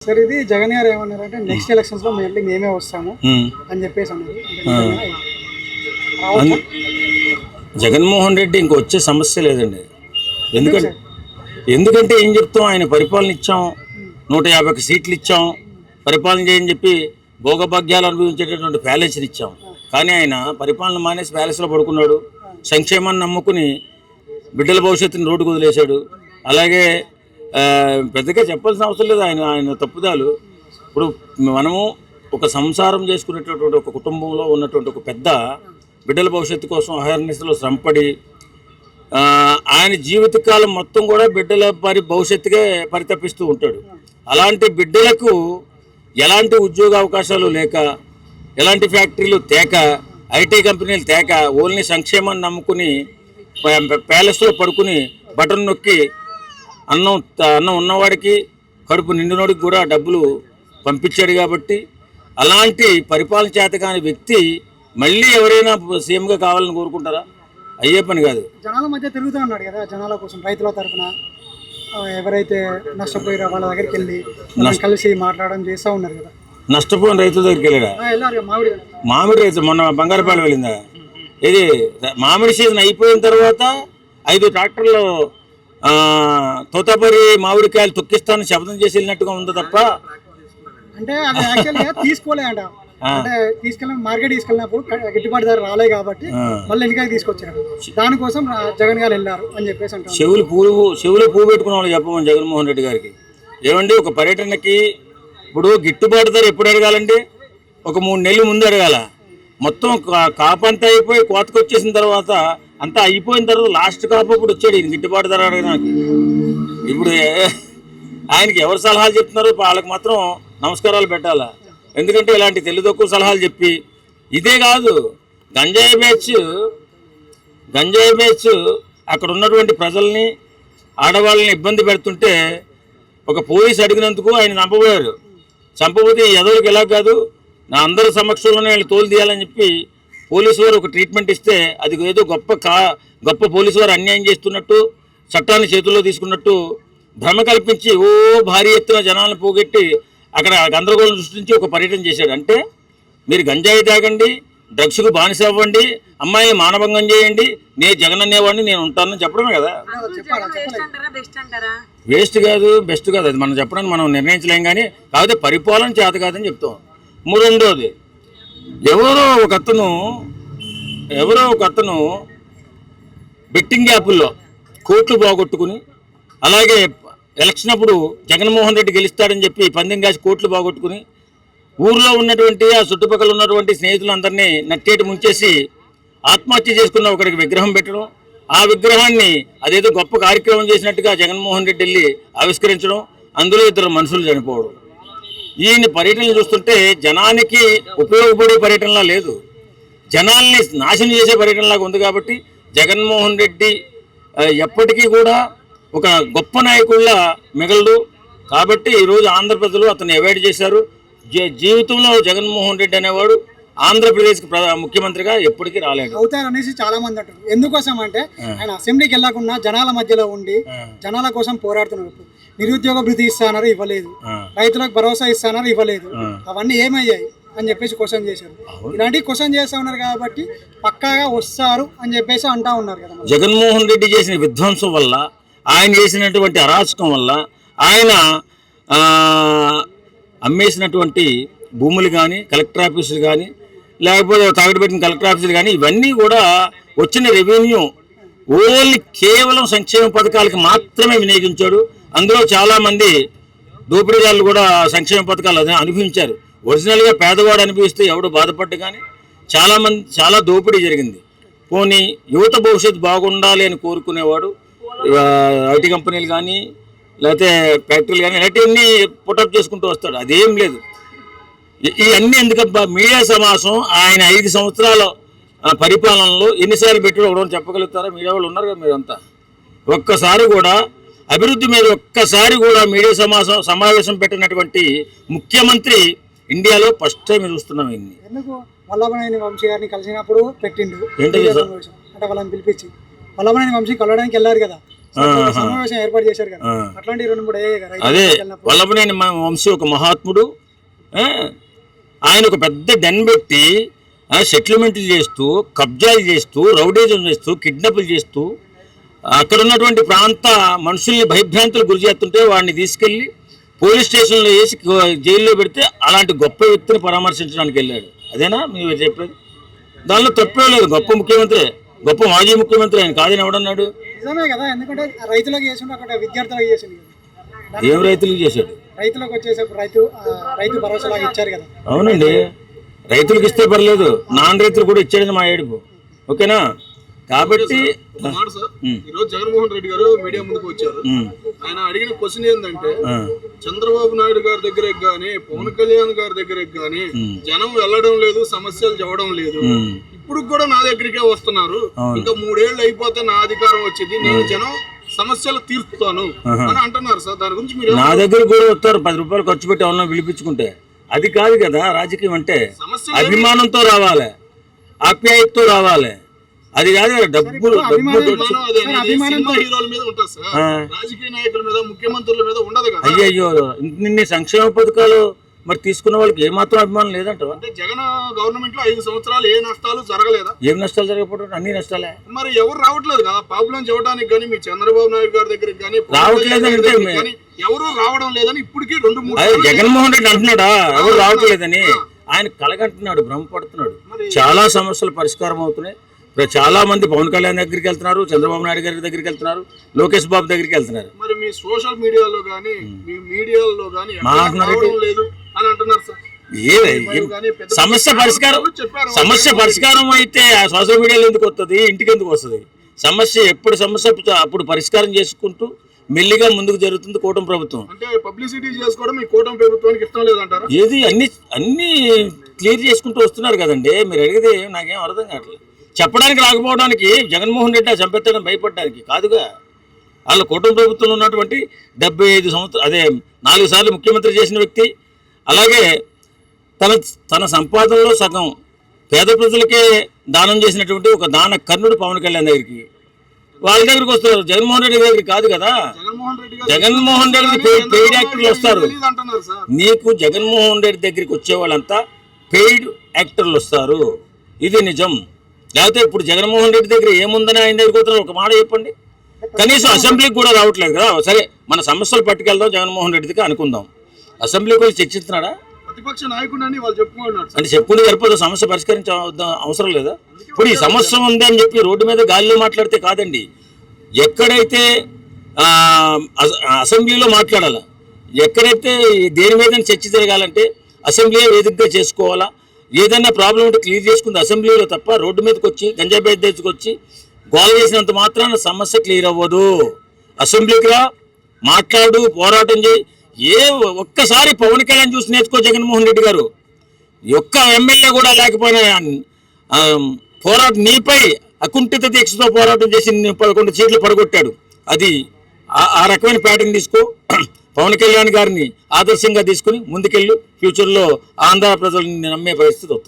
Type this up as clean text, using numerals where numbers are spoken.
Sir ఇది జగన్ గారు ఏమన్నారంటే నెక్స్ట్ ఎలక్షన్స్ లో మళ్ళీ మేమే వస్తాము అని చెప్పేసి అన్నారు. జగన్మోహన్ రెడ్డి ఇంక వచ్చే సమస్య లేదండి. ఎందుకంటే ఏం చెప్తాం, ఆయన పరిపాలన ఇచ్చాం, 150 సీట్లు ఇచ్చాం, పరిపాలన చేయని చెప్పి భోగభాగ్యాలు అనుభవించేటటువంటి ప్యాలెస్ని ఇచ్చాం. కానీ ఆయన పరిపాలన మానేసి ప్యాలెస్లో పడుకున్నాడు. సంక్షేమాన్ని నమ్ముకుని బిడ్డల భవిష్యత్తుని రోడ్డుకు వదిలేశాడు. అలాగే పెద్దగా చెప్పాల్సిన అవసరం లేదు ఆయన తప్పుదాలు. ఇప్పుడు మనము ఒక సంసారం చేసుకునేటటువంటి ఒక కుటుంబంలో ఉన్నటువంటి ఒక పెద్ద బిడ్డల భవిష్యత్తు కోసం అహర్నిశలో శ్రమపడి ఆయన జీవితకాలం మొత్తం కూడా బిడ్డల భవిష్యత్తుకే పరితపిస్తూ ఉంటాడు. అలాంటి బిడ్డలకు ఎలాంటి ఉద్యోగ అవకాశాలు లేక, ఎలాంటి ఫ్యాక్టరీలు తేక, ఐటీ కంపెనీలు తేక, ఓన్లీ సంక్షేమాన్ని నమ్ముకుని ప్యాలెస్లో పడుకుని బటన్ నొక్కి అన్నం ఉన్నవాడికి కడుపు నిండినోడికి కూడా డబ్బులు పంపించాడు. కాబట్టి అలాంటి పరిపాలన చేత కాని వ్యక్తి మళ్ళీ ఎవరైనా సీఎంగా కావాలని కోరుకుంటారా? అయ్యే పని కాదు. జనాల మధ్య తిరుగుతూ ఉన్నాడు కదా, జనాల కోసం రైతుల తరఫున ఎవరైతే నష్టపోయారో వాళ్ళ దగ్గరికి వెళ్ళి కలిసి మాట్లాడడం చేస్తూ ఉన్నారు కదా. నష్టపోయిన రైతుల దగ్గరికి వెళ్ళాడా? మామిడి రైతు మొన్న బంగారపాలెం వెళ్ళిందా? ఇది మామిడి సీజన్ అయిపోయిన తర్వాత 5 ట్రాక్టర్లు తోతాపరి మామిడికాయలు తొక్కిస్తానని శబ్దం చేసి వెళ్ళినట్టుగా ఉంది తప్ప, అంటే అది యాక్చువల్గా తీసుకోలేదంట. అంటే తీసుకెళ్ళి మార్కెట్ తీసుకెళ్ళినప్పుడు గిట్టుబాటు ధర రాలే కాబట్టి మళ్ళీ ఎన్నికకి తీసుకొచ్చారు. దానికోసం జగన్ గారు వెళ్ళారు అని చెప్పేసి అంటారు. చెవులు పువ్వు పెట్టుకున్న వాళ్ళు చెప్పమని జగన్మోహన్ రెడ్డి గారికి. ఏమండి, ఒక పర్యటనకి ఇప్పుడు గిట్టుబాటు ధర ఎప్పుడు అడగాలండి? ఒక 3 నెలల ముందు అడగాల. మొత్తం కాపంతా అయిపోయి కోతకు వచ్చేసిన తర్వాత అంతా అయిపోయిన తర్వాత లాస్ట్ కాపు ఇప్పుడు వచ్చాడు ఈయన గిట్టుబాటు ధర అడగడానికి. ఇప్పుడు ఆయనకి ఎవరు సలహాలు చెప్తున్నారో వాళ్ళకి మాత్రం నమస్కారాలు పెట్టాలా. ఎందుకంటే ఇలాంటి తక్కువ సలహాలు చెప్పి, ఇదే కాదు గంజాయి బ్యాచ్ అక్కడ ఉన్నటువంటి ప్రజల్ని, ఆడవాళ్ళని ఇబ్బంది పెడుతుంటే ఒక పోలీసు అడిగినందుకు ఆయన చంపబోతే ఈ ఎదవులకు ఎలా కాదు, నా అందరి సమక్షంలోనే వీళ్ళు తోలు తీయాలని చెప్పి పోలీసు వారు ఒక ట్రీట్మెంట్ ఇస్తే అది ఏదో గొప్ప పోలీసు వారు అన్యాయం చేస్తున్నట్టు, చట్టాన్ని చేతుల్లో తీసుకున్నట్టు భ్రమ కల్పించి భారీ ఎత్తున జనాలను పోగొట్టి అక్కడ గందరగోళం సృష్టించి ఒక పర్యటన చేశాడు. అంటే మీరు గంజాయి తాగండి, డ్రగ్స్కు బానిస అవ్వండి, అమ్మాయిని మానభంగం చేయండి, నేను జగన్ అనేవాడిని నేను ఉంటానని చెప్పడమే కదా. వేస్ట్ కాదు, బెస్ట్ కాదు, అది మనం చెప్పడానికి మనం నిర్ణయించలేం. కానీ కాకపోతే పరిపాలన చేత కాదని చెప్తాం. రెండోది, ఎవరో ఒక అతను బెట్టింగ్ యాప్ల్లో కోట్లు పోగొట్టుకుని, అలాగే ఎలక్షన్ అప్పుడు జగన్మోహన్ రెడ్డి గెలుస్తాడని చెప్పి పందెం కాసి కోట్లు పోగొట్టుకుని ఊర్లో ఉన్నటువంటి ఆ చుట్టుపక్కల ఉన్నటువంటి స్నేహితులందరినీ నట్టేటి ముంచేసి ఆత్మహత్య చేసుకున్న ఒకరికి విగ్రహం పెట్టడం, ఆ విగ్రహాన్ని అదేదో గొప్ప కార్యక్రమం చేసినట్టుగా జగన్మోహన్ రెడ్డి వెళ్ళి ఆవిష్కరించడం, అందులో 2 మనుషులు చనిపోవడం. ఈయన పర్యటనలు చూస్తుంటే జనానికి ఉపయోగపడే పర్యటనలా లేదు, జనాల్ని నాశనం చేసే పర్యటనలాగా ఉంది. కాబట్టి జగన్మోహన్ రెడ్డి ఎప్పటికీ కూడా ఒక గొప్ప నాయకుల్లా మిగలడు. కాబట్టి ఈరోజు ఆంధ్ర ప్రజలు అతన్ని అవాయిడ్ చేశారు. జీవితంలో జగన్మోహన్ రెడ్డి అనేవాడు ఆంధ్రప్రదేశ్కి ముఖ్యమంత్రిగా ఎప్పటికీ రాలేదు. అవుతారనేసి చాలా మంది అంటారు. ఎందుకోసం అంటే ఆయన అసెంబ్లీకి వెళ్ళకుండా జనాల మధ్యలో ఉండి జనాల కోసం పోరాడుతున్నారు. నిరుద్యోగ భృతి ఇస్తానన్నారు, ఇవ్వలేదు. రైతులకు భరోసా ఇస్తానన్నారు, ఇవ్వలేదు. అవన్నీ ఏమయ్యాయి అని చెప్పేసి క్వశ్చన్ చేశారు. ఇలాంటి క్వశ్చన్ చేస్తా ఉన్నారు కాబట్టి పక్కాగా వస్తారు అని చెప్పేసి అంటా ఉన్నారు కదా. జగన్మోహన్ రెడ్డి చేసిన విధ్వంసం వల్ల, ఆయన చేసినటువంటి అరాచకం వల్ల, ఆయన అమ్మేసినటువంటి భూములు కానీ, కలెక్టర్ ఆఫీసులు కానీ, లేకపోతే తాగడబెట్టిన కలెక్టర్ ఆఫీసులు కానీ, ఇవన్నీ కూడా వచ్చిన రెవెన్యూ ఓన్లీ కేవలం సంక్షేమ పథకాలకు మాత్రమే వినియోగించాడు. అందులో చాలామంది దోపిడీదారులు కూడా సంక్షేమ పథకాలు అనుభవించారు. ఒరిజినల్గా పేదవాడు అనుభవిస్తే ఎవడు బాధపడ్డు. కానీ చాలా దోపిడీ జరిగింది. పోనీ యువత భవిష్యత్తు బాగుండాలి అని కోరుకునేవాడు ఐటీ కంపెనీలు కానీ, లేకపోతే ఫ్యాక్టరీలు కానీ, ఇలాంటివన్నీ పుటప్ చేసుకుంటూ వస్తాడు. అదేం లేదు. ఇవన్నీ ఎందుకబ్బా? మీడియా సమావేశం ఆయన 5 సంవత్సరాల పరిపాలనలో ఎన్నిసార్లు పెట్టాడో ఒకరోజు చెప్పగలుగుతారా? మీడియా వాళ్ళు ఉన్నారు కదా మీరంతా. ఒక్కసారి కూడా అభివృద్ధి మీద ఒక్కసారి కూడా మీడియా సమావేశం పెట్టినటువంటి ముఖ్యమంత్రి ఇండియాలో ఫస్ట్ టైం చూస్తున్నాం. ఇన్ని ఎందుకు వల్లభనేని వంశీ గారిని కలిసినప్పుడు పెట్టిండు, అంటే వాళ్ళని పిలిపించి వల్లభనేని వంశీ కలవడానికి వెళ్ళారు కదా. సమావేశం ఏర్పాటు చేశారు కదా, అట్లాంటి 2-3 అయ్యాయి కదా. అదే వల్లభనేని వంశీ ఒక మహాత్ముడు, ఆయన ఒక పెద్ద డెన్ పెట్టి సెటిల్మెంట్లు చేస్తూ, కబ్జాలు చేస్తూ, రౌడీజం చేస్తూ, కిడ్నాప్లు చేస్తూ, అక్కడ ఉన్నటువంటి ప్రాంత మనుషుల్ని భయభ్రాంతులు గురి చేస్తుంటే వాడిని తీసుకెళ్లి పోలీస్ స్టేషన్లో వేసి జైల్లో పెడితే అలాంటి గొప్ప వ్యక్తిని పరామర్శించడానికి వెళ్ళాడు. అదేనా మీరు చెప్పేది? దానిలో తప్పే లేదు. గొప్ప ముఖ్యమంత్రి, గొప్ప మాజీ ముఖ్యమంత్రి ఆయన కాదని ఎవడన్నాడు? నిజమే కదా, ఎందుకంటే రైతులకు చేసిండు, అక్కడ విద్యార్థులకు చేసిండు. ఏం రైతులకు చేశాడు? రైతులకు వచ్చేసప్పుడు రైతు భరోసా లాగా ఇచ్చారు కదా. అవునండి, రైతులకు ఇస్తే పర్లేదు, నాన్ రైతులు కూడా ఇచ్చాడని మా ఏడుపు. ఓకేనా? కాబట్టి ఈరోజు జగన్మోహన్ రెడ్డి గారు మీడియా ముందుకు వచ్చారు. ఆయన అడిగిన క్వశ్చన్ ఏంటంటే, చంద్రబాబు నాయుడు గారి దగ్గరకు గానీ, పవన్ కళ్యాణ్ గారి దగ్గరకు గానీ జనం వెళ్ళడం లేదు, సమస్యలు చెప్పడం లేదు. ఇప్పుడు కూడా నా దగ్గరికే వస్తున్నారు. ఇంకా 3 ఏళ్ళు అయిపోతే నా అధికారం వచ్చింది, నేను జనం సమస్యలు తీర్చుతాను అని అంటున్నారు సార్. దాని గురించి మీరు నా దగ్గర కూడా వస్తారు, 10 రూపాయలు ఖర్చు పెట్టి ఎవరన్నా పిలిపించుకుంటే. అది కాదు కదా రాజకీయం అంటే. అభిమానంతో రావాలి, ఆప్యాయతతో రావాలి. అది కాదు డబ్బులు సినిమా హీరోల మీద ఉంటుంది సార్, రాజకీయ నాయకుల మీద, ముఖ్యమంత్రుల మీద ఉండదు కదా. అయ్యో, ఇన్ని సంక్షేమ పథకాలు మరి తీసుకున్న వాళ్ళకి ఏమాత్రం అభిమానం లేదంట. అంటే జగన్ గవర్నమెంట్ లో 5 సంవత్సరాలు ఏ నష్టాలు జరగలేదా? ఏం నష్టాలు జరగకపోవడం? అన్ని నష్టాలే. మరి ఎవరు రావట్లేదు కదా ప్రాబ్లం చెప్పడానికి కానీ, మీ చంద్రబాబు నాయుడు గారి దగ్గరికి కానీ రావట్లేదంటే ఎవరు రావడం లేదని ఇప్పటికీ 2-3 జగన్మోహన్ రెడ్డి అంటున్నాడా ఎవరు రావట్లేదని? ఆయన కలగంటున్నాడు, భ్రమపడుతున్నాడు. చాలా సమస్యలు పరిష్కారం అవుతున్నాయి. చాలా మంది పవన్ కళ్యాణ్ దగ్గరికి వెళ్తున్నారు, చంద్రబాబు నాయుడు గారి దగ్గరికి వెళ్తున్నారు, లోకేష్ బాబు దగ్గరికి వెళ్తున్నారు. మరి మీ సోషల్ మీడియాలో కానీ, మీ మీడియాలో కానీ లేదు అని అంటున్నారు సార్. సమస్య పరిష్కారం అయితే సోషల్ మీడియాలో ఎందుకు వస్తుంది, ఇంటికి ఎందుకు వస్తుంది? సమస్య అప్పుడు పరిష్కారం చేసుకుంటూ మెల్లిగా ముందుకు జరుగుతుంది కూటమి ప్రభుత్వం. అంటే పబ్లిసిటీ చేసుకోవడం మీ కూటమి ప్రభుత్వానికి ఇష్టం లేదంటారా? ఏది అన్ని క్లియర్ చేసుకుంటూ వస్తున్నారు కదండి. మీరు అడిగితే నాకేం అర్థం కావట్లేదు. చెప్పడానికి రాకపోవడానికి జగన్మోహన్ రెడ్డి చంపెత్తడం భయపడడానికి కాదుగా. వాళ్ళ కూటమి ప్రభుత్వంలో ఉన్నటువంటి 75 సంవత్సరాలు, అదే 4 సార్లు ముఖ్యమంత్రి చేసిన వ్యక్తి, అలాగే తన సంపాదనలో సగం పేద ప్రజలకే దానం చేసినటువంటి ఒక దాన కర్ణుడు పవన్ కళ్యాణ్ దగ్గరికి, వాళ్ళ దగ్గరికి వస్తారు. జగన్మోహన్ రెడ్డి దగ్గరికి కాదు కదా. జగన్మోహన్ రెడ్డి పెయిడ్ యాక్టర్లు వస్తారు. నీకు జగన్మోహన్ రెడ్డి దగ్గరికి వచ్చే వాళ్ళంతా పెయిడ్ యాక్టర్లు వస్తారు, ఇది నిజం. లేకపోతే ఇప్పుడు జగన్మోహన్ రెడ్డి దగ్గర ఏముందని ఆయన దగ్గరికి వస్తున్నారు? ఒక మాట చెప్పండి. కనీసం అసెంబ్లీకి కూడా రావట్లేదు కదా. సరే, మన సమస్యలు పట్టుకెళ్దాం జగన్మోహన్ రెడ్డికి అనుకుందాం. అసెంబ్లీకి వచ్చి చర్చిస్తున్నాడా? ప్రతిపక్ష నాయకుడు అని వాళ్ళు చెప్పుకున్నారు. అంటే చెప్పుకుంటే సరిపోదు, సమస్య పరిష్కరించ అవసరం లేదా? ఇప్పుడు ఈ సమస్య ఉంది అని చెప్పి రోడ్డు మీద గాలిలో మాట్లాడితే కాదండి. ఎక్కడైతే అసెంబ్లీలో మాట్లాడాలా, ఎక్కడైతే దేని మీద చర్చ జరగాలంటే అసెంబ్లీ వేదికగా చేసుకోవాలా. ఏదైనా ప్రాబ్లం ఉంటే క్లియర్ చేసుకుంది అసెంబ్లీలో తప్ప రోడ్డు మీదకి వచ్చి గంజాయి తెచ్చుకొచ్చి గోల చేసినంత మాత్రాన సమస్య క్లియర్ అవ్వదు. అసెంబ్లీకి రా, మాట్లాడు, పోరాటం చేయి. ఒక్కసారి పవన్ కళ్యాణ్ చూసి నేర్చుకో జగన్మోహన్ రెడ్డి గారు. ఒక్క ఎమ్మెల్యే కూడా లేకపోయినా నీపై అకుంఠిత దీక్షతో పోరాటం చేసి 11 సీట్లు పడగొట్టాడు. అది ఆ రకమైన ప్యాటర్న్ తీసుకో. పవన్ కళ్యాణ్ గారిని ఆదర్శంగా తీసుకుని ముందుకెళ్ళు. ఫ్యూచర్లో ఆంధ్ర ప్రజల్ని నమ్మే పరిస్థితి వస్తుంది.